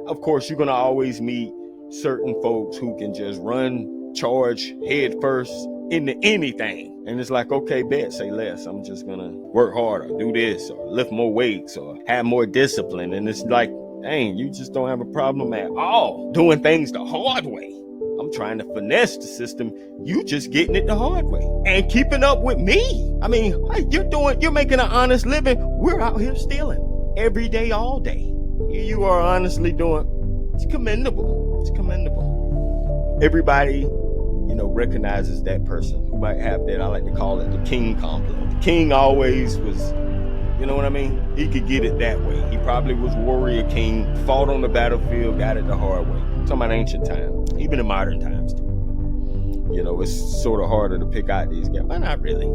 Of course, you're going to always meet certain folks who can just charge head first into anything. And it's like, okay, bet, say less. I'm just going to work harder, do this, or lift more weights, or have more discipline. And it's like, dang, you just don't have a problem at all doing things the hard way. I'm trying to finesse the system. You just getting it the hard way and keeping up with me. I mean, you're making an honest living. We're out here stealing every day, all day. You are honestly doing, it's commendable. It's commendable. Everybody, recognizes that person who might have that, I like to call it the king complex. The king always was, you know what I mean? He could get it that way. He probably was warrior king, fought on the battlefield, got it the hard way. I'm talking about ancient times, even in modern times too. It's sort of harder to pick out these guys. But not really.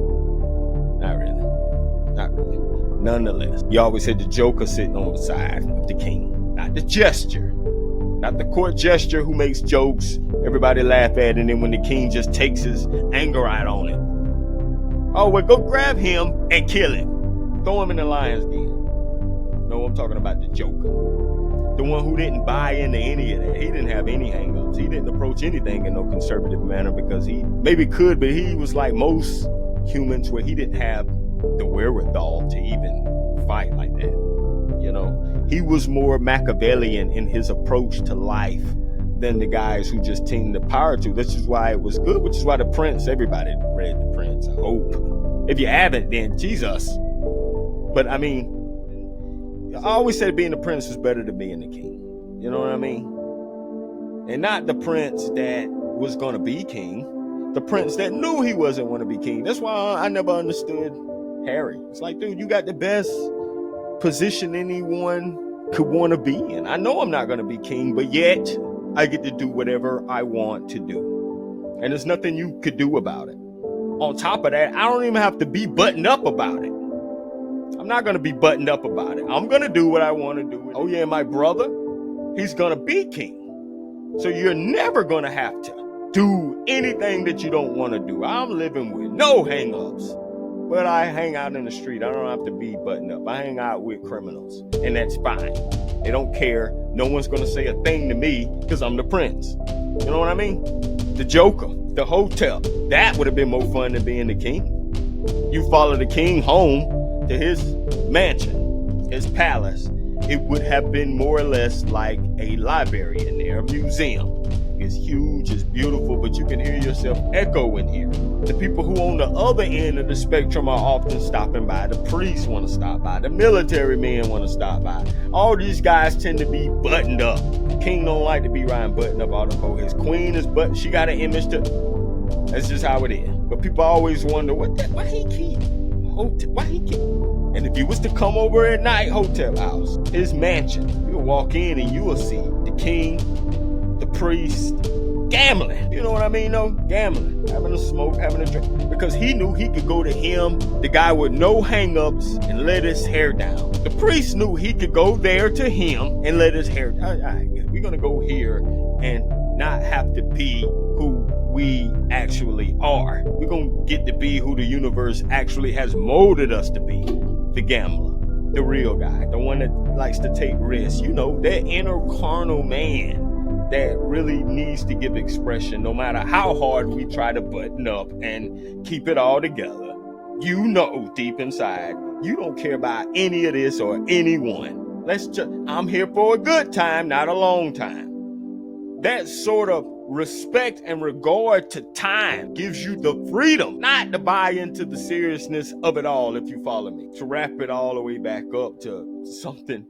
Nonetheless, you always had the Joker sitting on the side of the king, not the gesture. Not the court gesture who makes jokes, everybody laugh at, and then when the king just takes his anger out on it. Oh, well, go grab him and kill him. Throw him in the lion's den. No, I'm talking about the Joker. The one who didn't buy into any of that. He didn't have any hang-ups. He didn't approach anything in no conservative manner because he maybe could, but he was like most humans where he didn't have the wherewithal to even fight like that. He was more Machiavellian in his approach to life than the guys who just tend to power to. This is why it was good, which is why The Prince, everybody read The Prince, I hope. If you haven't, then Jesus. But I mean, I always said being the prince is better than being the king. You know what I mean? And not the prince that was going to be king. The prince that knew he wasn't going to be king. That's why I never understood Harry. It's like, dude, you got the best position anyone could want to be in. I know I'm not going to be king, but yet I get to do whatever I want to do. And there's nothing you could do about it. On top of that, I don't even have to be buttoned up about it. I'm not going to be buttoned up about it. I'm going to do what I want to do. Oh yeah, my brother, he's going to be king. So you're never going to have to do anything that you don't want to do. I'm living with no hang-ups. But I hang out in the street. I don't have to be buttoned up. I hang out with criminals, and that's fine. They don't care. No one's going to say a thing to me because I'm the prince. You know what I mean? The Joker, the Hotep, that would have been more fun than being the king. You follow the king home to his mansion, his palace. It would have been more or less like a library in there, a museum. It's huge, it's beautiful, but you can hear yourself echo in here. The people who on the other end of the spectrum are often stopping by. The priests want to stop by. The military men want to stop by. All these guys tend to be buttoned up. The king don't like to be riding buttoned up all the time. His queen is buttoned. She got an image to. That's just how it is. But people always wonder, why he keep Hotep? Why he keep? And if you was to come over at night, Hotep house, his mansion, you'll walk in and you will see the king, the priest, gambling. You know what I mean, though? Gambling, having a smoke, having a drink. Because he knew he could go to him, the guy with no hang-ups, and let his hair down. The priest knew he could go there to him and let his hair down. All right, we're going to go here and not have to be who we actually are. We're going to get to be who the universe actually has molded us to be. The gambler, the real guy, the one that likes to take risks. That inner carnal man that really needs to give expression no matter how hard we try to button up and keep it all together. Deep inside, you don't care about any of this or anyone. I'm here for a good time, not a long time. That sort of respect and regard to time gives you the freedom not to buy into the seriousness of it all, if you follow me. To wrap it all the way back up to something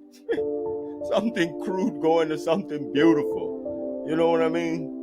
crude going to something beautiful. You know what I mean?